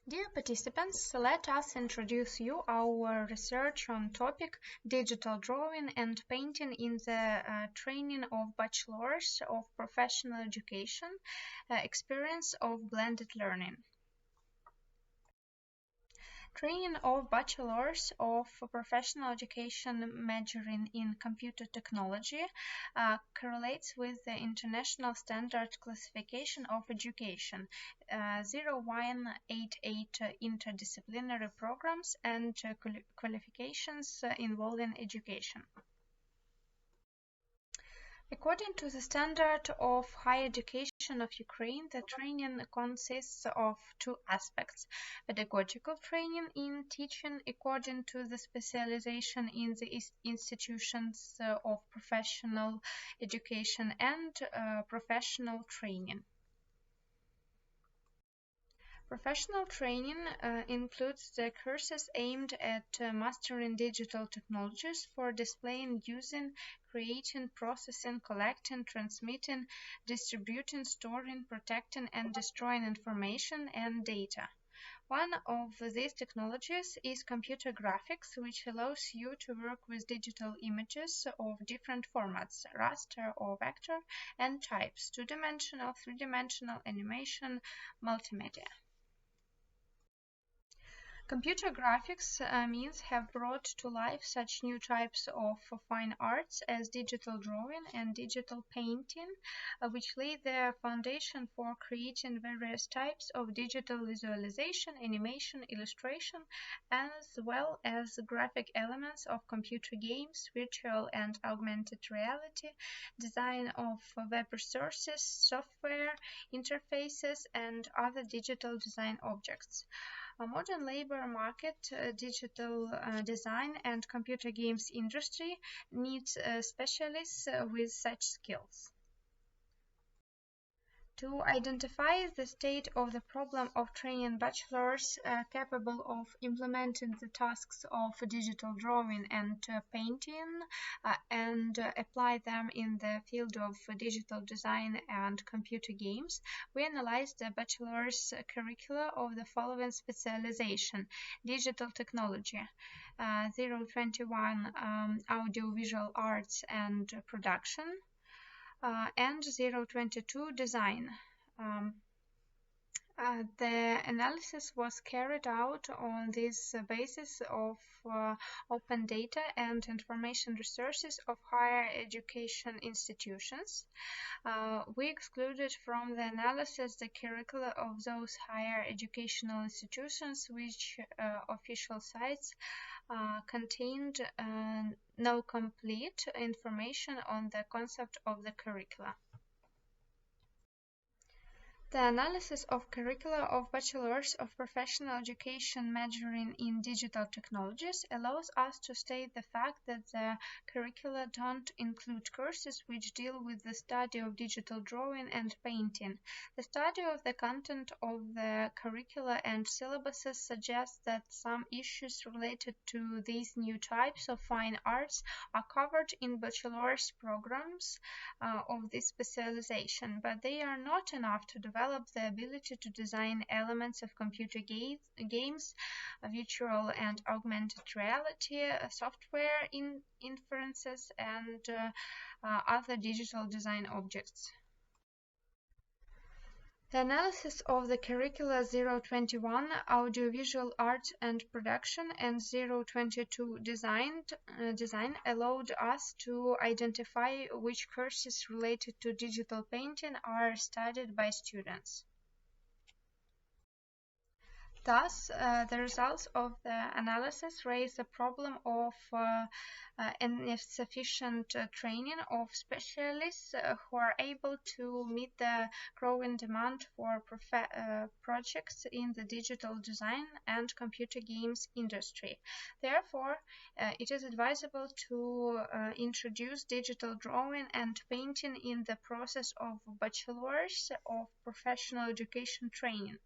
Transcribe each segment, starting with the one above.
Dear participants, let us introduce you our research on topic digital drawing and painting in the training of bachelors of professional education, experience of blended learning. Training of bachelors of professional education majoring in computer technology correlates with the International Standard Classification of Education 0188 interdisciplinary programs and qualifications involving education. According to the Standard of Higher Education of Ukraine, the training consists of two aspects: pedagogical training in teaching according to the specialization in the institutions of professional education and professional training. Professional training includes the courses aimed at mastering digital technologies for displaying, using, creating, processing, collecting, transmitting, distributing, storing, protecting, and destroying information and data. One of these technologies is computer graphics, which allows you to work with digital images of different formats: raster or vector, and types: two-dimensional, three-dimensional, animation, multimedia. Computer graphics means have brought to life such new types of fine arts as digital drawing and digital painting, which lay the foundation for creating various types of digital visualization, animation, illustration, as well as graphic elements of computer games, virtual and augmented reality, design of web resources, software, interfaces, and other digital design objects. A modern labor market, digital design, and computer games industry needs specialists with such skills. To identify the state of the problem of training bachelors capable of implementing the tasks of digital drawing and painting and apply them in the field of digital design and computer games, we analyzed the bachelor's curricula of the following specialization: digital technology, 021 audiovisual arts and production, and 022 design. The analysis was carried out on this basis of open data and information resources of higher education institutions. We excluded from the analysis the curricula of those higher educational institutions which official sites contained no complete information on the concept of the curricula. The analysis of curricula of bachelors of professional education majoring in digital technologies allows us to state the fact that the curricula don't include courses which deal with the study of digital drawing and painting. The study of the content of the curricula and syllabuses suggests that some issues related to these new types of fine arts are covered in bachelor's programs of this specialization, but they are not enough to develop the ability to design elements of computer games, virtual and augmented reality, software inferences, and other digital design objects. The analysis of the curricula 021 audiovisual art and production and 022 design allowed us to identify which courses related to digital painting are studied by students. Thus, the results of the analysis raise the problem of insufficient training of specialists who are able to meet the growing demand for projects in the digital design and computer games industry. Therefore, it is advisable to introduce digital drawing and painting in the process of bachelors of professional education training.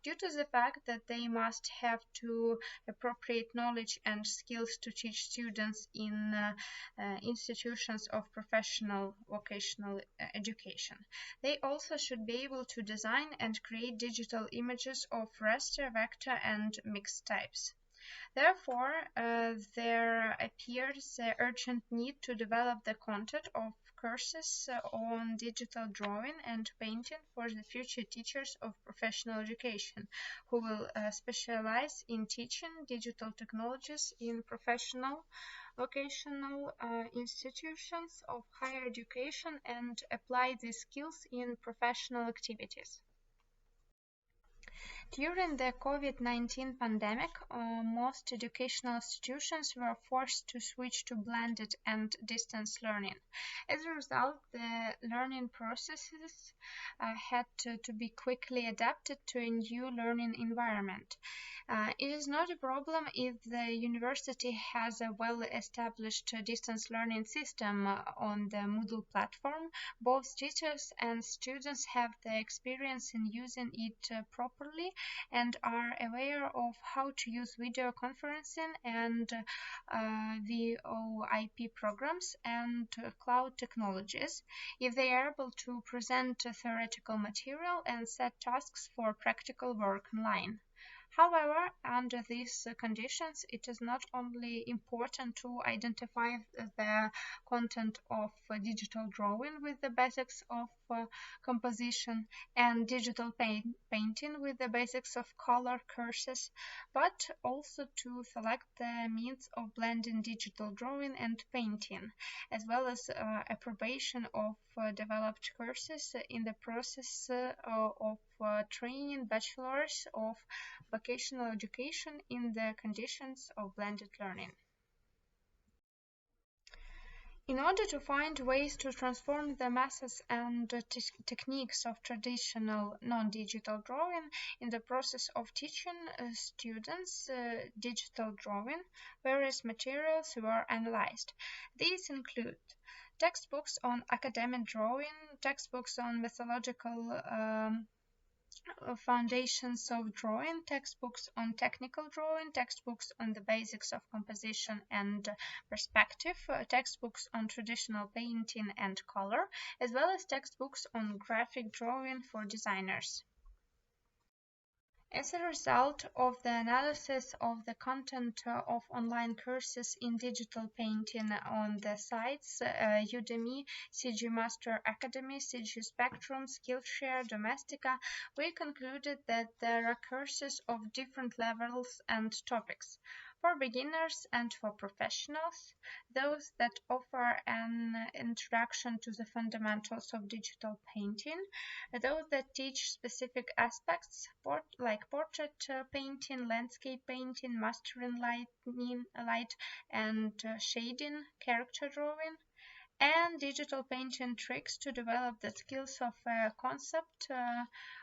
Due to the fact that they must have to appropriate knowledge and skills to teach students in institutions of professional vocational education. They also should be able to design and create digital images of raster, vector, and mixed types. Therefore, there appears the urgent need to develop the content of courses on digital drawing and painting for the future teachers of professional education, who will specialize in teaching digital technologies in professional vocational institutions of higher education and apply these skills in professional activities. During the COVID-19 pandemic, most educational institutions were forced to switch to blended and distance learning. As a result, the learning processes had to be quickly adapted to a new learning environment. It is not a problem if the university has a well-established distance learning system on the Moodle platform. Both teachers and students have the experience in using it properly and are aware of how to use video conferencing and VoIP programs and cloud technologies, if they are able to present theoretical material and set tasks for practical work online. However, under these conditions, it is not only important to identify the content of digital drawing with the basics of composition and digital painting with the basics of color courses, but also to select the means of blending digital drawing and painting, as well as approbation of developed courses in the process of training bachelors of vocational education in the conditions of blended learning. In order to find ways to transform the methods and techniques of traditional non-digital drawing in the process of teaching students digital drawing, various materials were analyzed. These include textbooks on academic drawing, textbooks on methodological foundations of drawing, textbooks on technical drawing, textbooks on the basics of composition and perspective, textbooks on traditional painting and color, as well as textbooks on graphic drawing for designers. As a result of the analysis of the content of online courses in digital painting on the sites Udemy, CG Master Academy, CG Spectrum, Skillshare, Domestika, we concluded that there are courses of different levels and topics. For beginners and for professionals, those that offer an introduction to the fundamentals of digital painting, those that teach specific aspects like portrait painting, landscape painting, mastering light and shading, character drawing, and digital painting tricks to develop the skills of a concept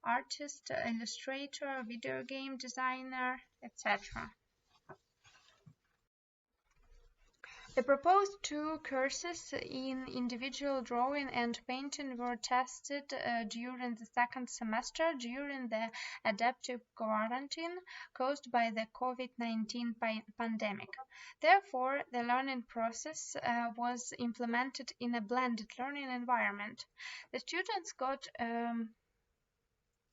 artist, illustrator, video game designer, etc. The proposed two courses in individual drawing and painting were tested during the second semester during the adaptive quarantine caused by the COVID-19 pandemic. Therefore, the learning process was implemented in a blended learning environment. The students got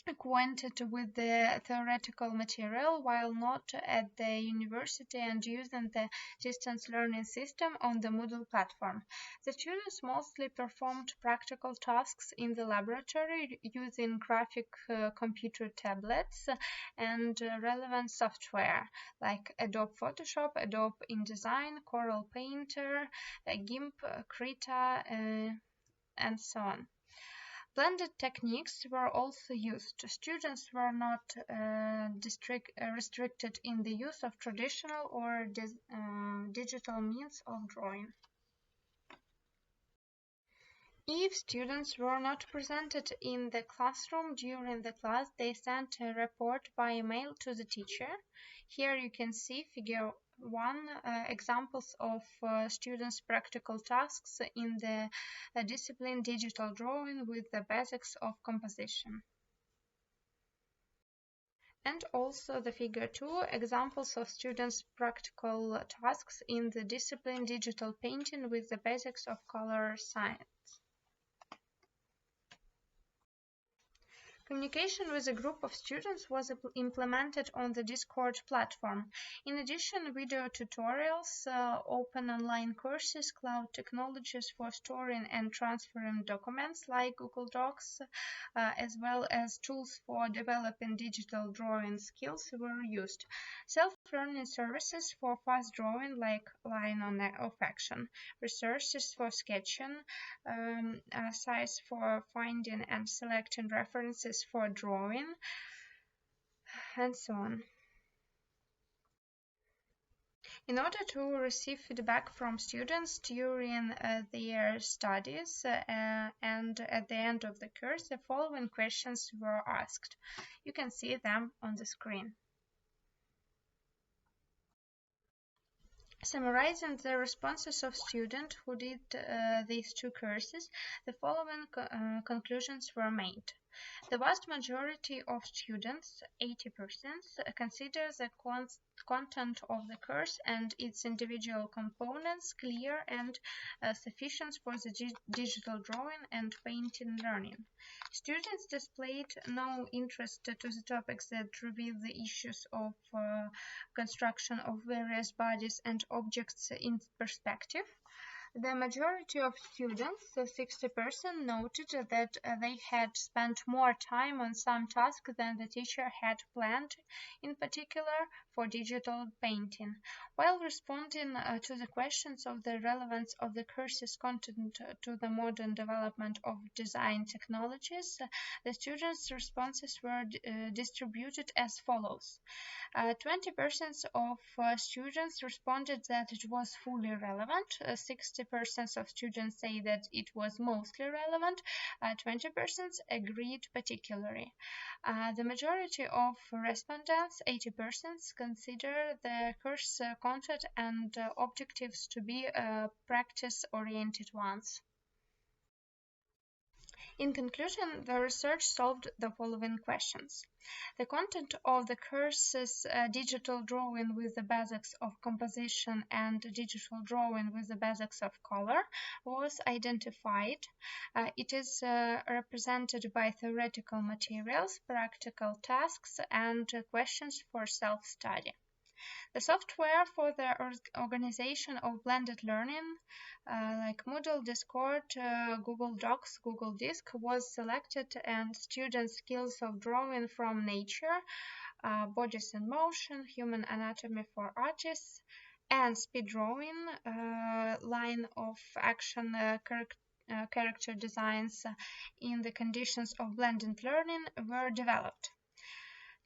acquainted with the theoretical material while not at the university and using the distance learning system on the Moodle platform. The students mostly performed practical tasks in the laboratory using graphic computer tablets and relevant software like Adobe Photoshop, Adobe InDesign, Corel Painter, GIMP, Krita, and so on. Blended techniques were also used. Students were not restricted in the use of traditional or digital means of drawing. If students were not presented in the classroom during the class, they sent a report by email to the teacher. Here you can see figure 1 examples of students' practical tasks in the discipline digital drawing with the basics of composition. And also the figure 2, examples of students' practical tasks in the discipline digital painting with the basics of color science. Communication with a group of students was implemented on the Discord platform. In addition, video tutorials, open online courses, cloud technologies for storing and transferring documents like Google Docs, as well as tools for developing digital drawing skills were used. Self-learning services for fast drawing like line of action, resources for sketching, sites for finding and selecting references for drawing, and so on. In order to receive feedback from students during their studies and at the end of the course, the following questions were asked. You can see them on the screen. Summarizing the responses of students who did these two courses, the following conclusions were made. The vast majority of students, 80%, consider the content of the course and its individual components clear and sufficient for the digital drawing and painting learning. Students displayed no interest to the topics that reveal the issues of construction of various bodies and objects in perspective. The majority of students, 60%, noted that they had spent more time on some task than the teacher had planned, in particular for digital painting. While responding to the questions of the relevance of the course's content to the modern development of design technologies, the students' responses were distributed as follows. 20% of students responded that it was fully relevant, 60% of students say that it was mostly relevant, 20% agreed particularly. The majority of respondents, 80%, consider the course content and objectives to be practice-oriented ones. In conclusion, the research solved the following questions. The content of the courses digital drawing with the basics of composition and digital drawing with the basics of color was identified. It is represented by theoretical materials, practical tasks, and questions for self-study. The software for the organization of blended learning, like Moodle, Discord, Google Docs, Google Disk, was selected, and student skills of drawing from nature, bodies in motion, human anatomy for artists, and speed drawing, line of action, character designs in the conditions of blended learning were developed.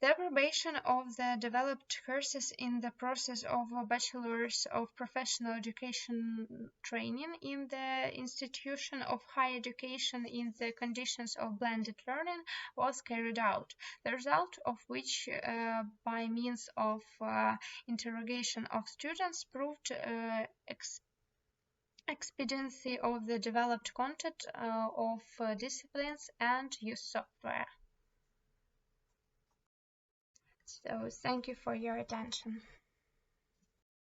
The approbation of the developed courses in the process of bachelors of professional education training in the institution of higher education in the conditions of blended learning was carried out, the result of which, by means of interrogation of students, proved expediency of the developed content of disciplines and use software. So, thank you for your attention.